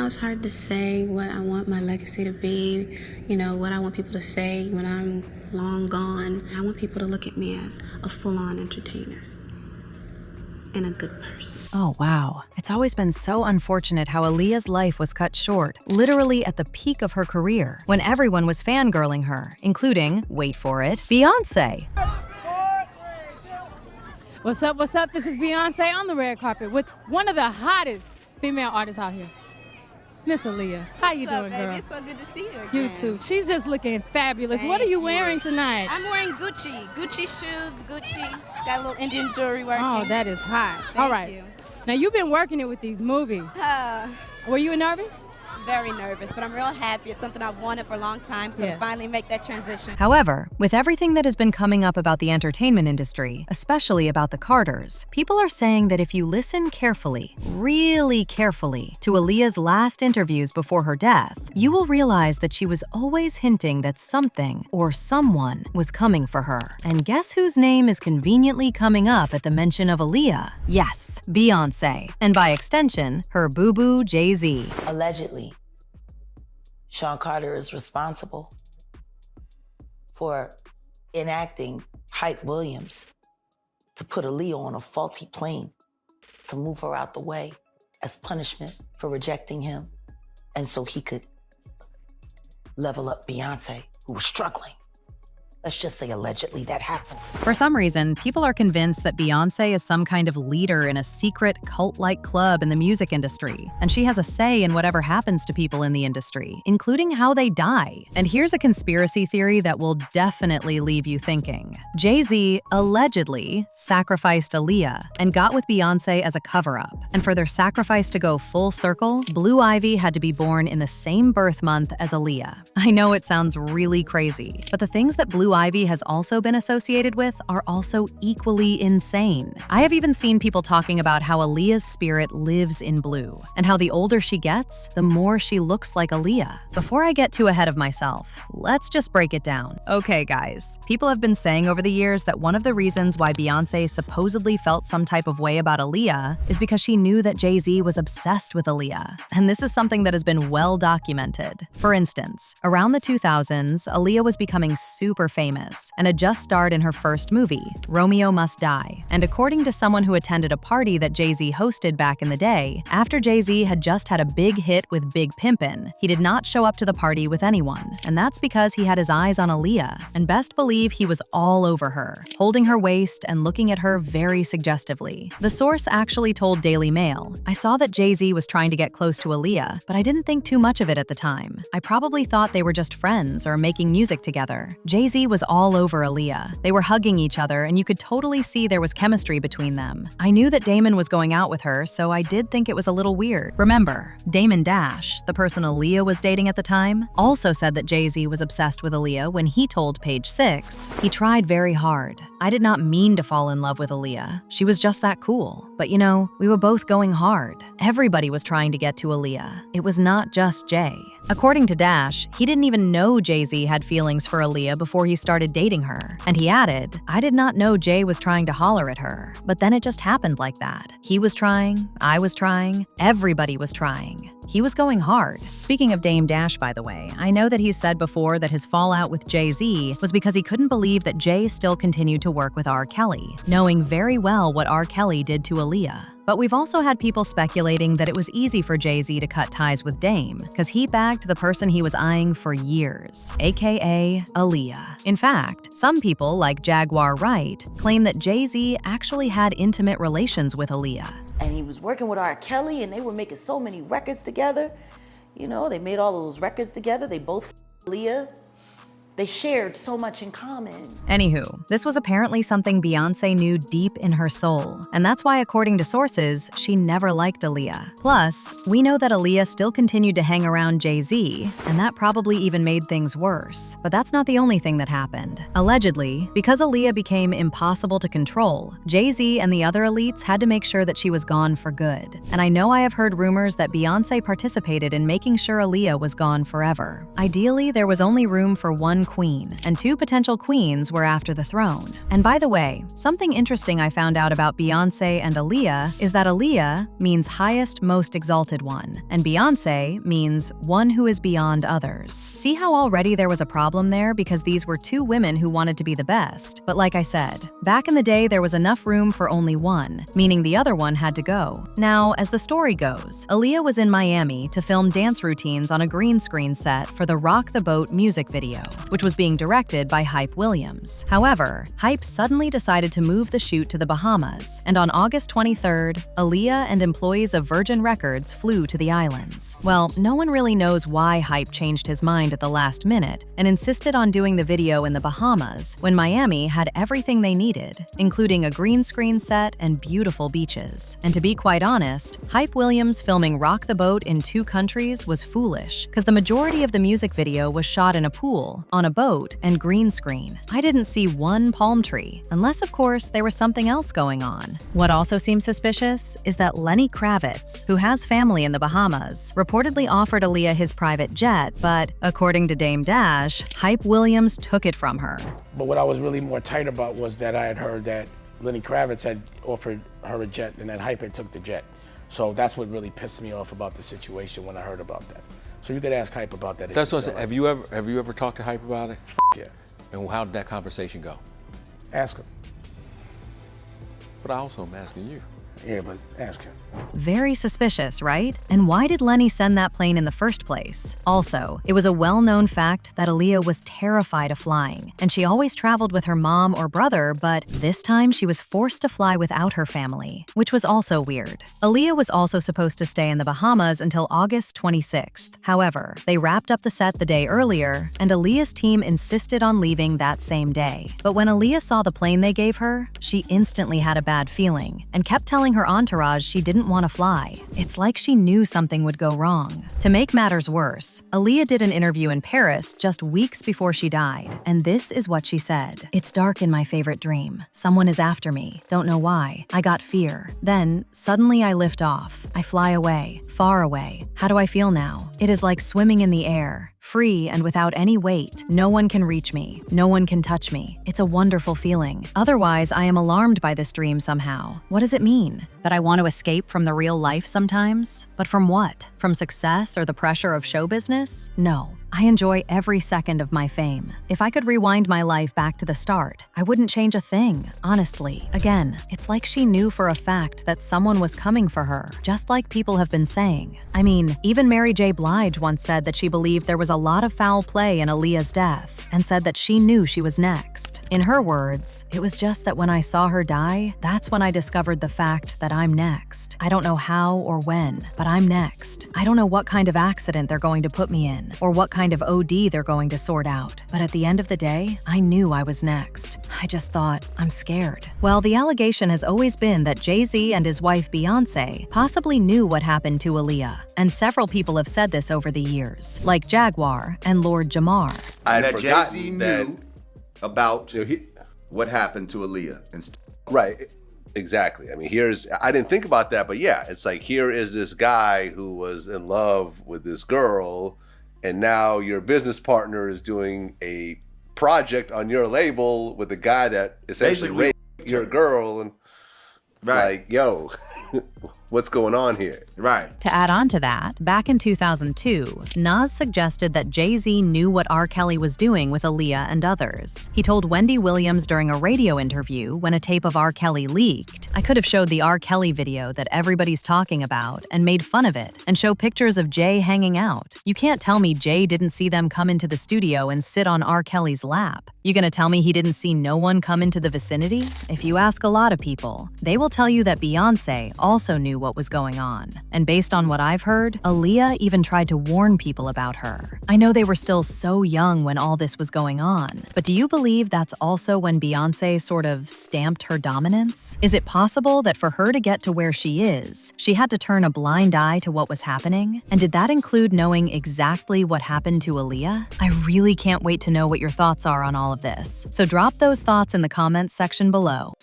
it's hard to say what I want my legacy to be, what I want people to say when I'm long gone. I want people to look at me as a full-on entertainer and a good person. Oh, wow. It's always been so unfortunate how Aaliyah's life was cut short, literally at the peak of her career, when everyone was fangirling her, including, wait for it, Beyonce. What's up, what's up? This is Beyonce on the red carpet with one of the hottest female artists out here, Miss Aaliyah. How you doing, girl? It's so good to see you again. You too. She's just looking fabulous. What are you wearing tonight? I'm wearing Gucci shoes, Gucci. Got a little Indian jewelry working. Oh, that is hot. Thank All right. you. Now, you've been working it with these movies. Were you nervous? Very nervous, but I'm real happy. It's something I've wanted for a long time, so to finally make that transition. However, with everything that has been coming up about the entertainment industry, especially about the Carters, people are saying that if you listen carefully, really carefully, to Aaliyah's last interviews before her death, you will realize that she was always hinting that something or someone was coming for her. And guess whose name is conveniently coming up at the mention of Aaliyah? Yes, Beyonce. And by extension, her boo-boo Jay-Z. Allegedly, Sean Carter is responsible for enacting Hype Williams to put Aaliyah on a faulty plane to move her out the way as punishment for rejecting him, and so he could level up Beyonce, who was struggling. Let's just say allegedly that happened. For some reason, people are convinced that Beyonce is some kind of leader in a secret cult-like club in the music industry, and she has a say in whatever happens to people in the industry, including how they die. And here's a conspiracy theory that will definitely leave you thinking. Jay-Z allegedly sacrificed Aaliyah and got with Beyonce as a cover-up. And for their sacrifice to go full circle, Blue Ivy had to be born in the same birth month as Aaliyah. I know it sounds really crazy, but the things that Blue Ivy has also been associated with are also equally insane. I have even seen people talking about how Aaliyah's spirit lives in Blue, and how the older she gets, the more she looks like Aaliyah. Before I get too ahead of myself, let's just break it down. Okay, guys, people have been saying over the years that one of the reasons why Beyonce supposedly felt some type of way about Aaliyah is because she knew that Jay-Z was obsessed with Aaliyah, and this is something that has been well documented. For instance, around the 2000s, Aaliyah was becoming super famous and had just starred in her first movie, Romeo Must Die. And according to someone who attended a party that Jay-Z hosted back in the day, after Jay-Z had just had a big hit with Big Pimpin', he did not show up to the party with anyone. And that's because he had his eyes on Aaliyah, and best believe he was all over her, holding her waist and looking at her very suggestively. The source actually told Daily Mail, "I saw that Jay-Z was trying to get close to Aaliyah, but I didn't think too much of it at the time. I probably thought they were just friends or making music together. Jay-Z was all over Aaliyah. They were hugging each other, and you could totally see there was chemistry between them. I knew that Damon was going out with her, so I did think it was a little weird." Remember, Damon Dash, the person Aaliyah was dating at the time, also said that Jay-Z was obsessed with Aaliyah when he told Page Six, "He tried very hard. I did not mean to fall in love with Aaliyah. She was just that cool. But we were both going hard. Everybody was trying to get to Aaliyah. It was not just Jay." According to Dash, he didn't even know Jay-Z had feelings for Aaliyah before he started dating her. And he added, "I did not know Jay was trying to holler at her. But then it just happened like that. He was trying, I was trying, everybody was trying. He was going hard." Speaking of Dame Dash, by the way, I know that he's said before that his fallout with Jay-Z was because he couldn't believe that Jay still continued to work with R. Kelly, knowing very well what R. Kelly did to Aaliyah. But we've also had people speculating that it was easy for Jay-Z to cut ties with Dame because he bagged the person he was eyeing for years, aka Aaliyah. In fact, some people, like Jaguar Wright, claim that Jay-Z actually had intimate relations with Aaliyah. And he was working with R. Kelly, and they were making so many records together. They made all of those records together. They both Aaliyah. They shared so much in common. Anywho, this was apparently something Beyonce knew deep in her soul, and that's why, according to sources, she never liked Aaliyah. Plus, we know that Aaliyah still continued to hang around Jay-Z, and that probably even made things worse. But that's not the only thing that happened. Allegedly, because Aaliyah became impossible to control, Jay-Z and the other elites had to make sure that she was gone for good. And I know I have heard rumors that Beyonce participated in making sure Aaliyah was gone forever. Ideally, there was only room for one queen, and 2 potential queens were after the throne. And by the way, something interesting I found out about Beyonce and Aaliyah is that Aaliyah means highest, most exalted one, and Beyonce means one who is beyond others. See how already there was a problem there because these were 2 women who wanted to be the best. But like I said, back in the day there was enough room for only one, meaning the other one had to go. Now, as the story goes, Aaliyah was in Miami to film dance routines on a green screen set for the Rock the Boat music video, which was being directed by Hype Williams. However, Hype suddenly decided to move the shoot to the Bahamas, and on August 23rd, Aaliyah and employees of Virgin Records flew to the islands. Well, no one really knows why Hype changed his mind at the last minute and insisted on doing the video in the Bahamas when Miami had everything they needed, including a green screen set and beautiful beaches. And to be quite honest, Hype Williams filming Rock the Boat in 2 countries was foolish, because the majority of the music video was shot in a pool, on a boat, and green screen. I didn't see one palm tree, unless of course there was something else going on. What also seems suspicious is that Lenny Kravitz, who has family in the Bahamas, reportedly offered Aaliyah his private jet, but according to Dame Dash, Hype Williams took it from her. But what I was really more tight about was that I had heard that Lenny Kravitz had offered her a jet and that Hype had took the jet. So that's what really pissed me off about the situation when I heard about that. So you could ask Hype about that. That's what I said. Have you ever talked to Hype about it? Yeah. And how did that conversation go? Ask him. But I also am asking you. Yeah, but ask him. Very suspicious, right? And why did Lenny send that plane in the first place? Also, it was a well-known fact that Aaliyah was terrified of flying, and she always traveled with her mom or brother, but this time she was forced to fly without her family, which was also weird. Aaliyah was also supposed to stay in the Bahamas until August 26th. However, they wrapped up the set the day earlier, and Aaliyah's team insisted on leaving that same day. But when Aaliyah saw the plane they gave her, she instantly had a bad feeling and kept telling her entourage she didn't want to fly. It's like she knew something would go wrong. To make matters worse, Aaliyah did an interview in Paris just weeks before she died, and this is what she said. "It's dark in my favorite dream. Someone is after me. Don't know why. I got fear. Then, suddenly I lift off. I fly away, far away. How do I feel now? It is like swimming in the air. Free and without any weight. No one can reach me. No one can touch me. It's a wonderful feeling. Otherwise, I am alarmed by this dream somehow. What does it mean? That I want to escape from the real life sometimes? But from what? From success or the pressure of show business? No. I enjoy every second of my fame. If I could rewind my life back to the start, I wouldn't change a thing, honestly. Again, it's like she knew for a fact that someone was coming for her, just like people have been saying. I mean, even Mary J. Blige once said that she believed there was a lot of foul play in Aaliyah's death, and said that she knew she was next. In her words, "It was just that when I saw her die, that's when I discovered the fact that I'm next. I don't know how or when, but I'm next. I don't know what kind of accident they're going to put me in, or what kind of OD they're going to sort out. But at the end of the day, I knew I was next. I just thought, I'm scared." Well, the allegation has always been that Jay-Z and his wife Beyonce possibly knew what happened to Aaliyah, and several people have said this over the years, like Jaguar and Lord Jamar. I had forgotten that about what happened to Aaliyah. Right, exactly. I mean, I didn't think about that, but yeah, it's like, here is this guy who was in love with this girl, and now your business partner is doing a project on your label with a guy that essentially raped your girl, and like, yo, what's going on here? Right. To add on to that, back in 2002, Nas suggested that Jay-Z knew what R. Kelly was doing with Aaliyah and others. He told Wendy Williams during a radio interview when a tape of R. Kelly leaked, "I could have showed the R. Kelly video that everybody's talking about and made fun of it, and show pictures of Jay hanging out. You can't tell me Jay didn't see them come into the studio and sit on R. Kelly's lap. You gonna tell me he didn't see no one come into the vicinity?" If you ask a lot of people, they will tell you that Beyonce also knew what was going on. And based on what I've heard, Aaliyah even tried to warn people about her. I know they were still so young when all this was going on, but do you believe that's also when Beyonce sort of stamped her dominance? Is it possible that for her to get to where she is, she had to turn a blind eye to what was happening? And did that include knowing exactly what happened to Aaliyah? I really can't wait to know what your thoughts are on all of this. So drop those thoughts in the comments section below.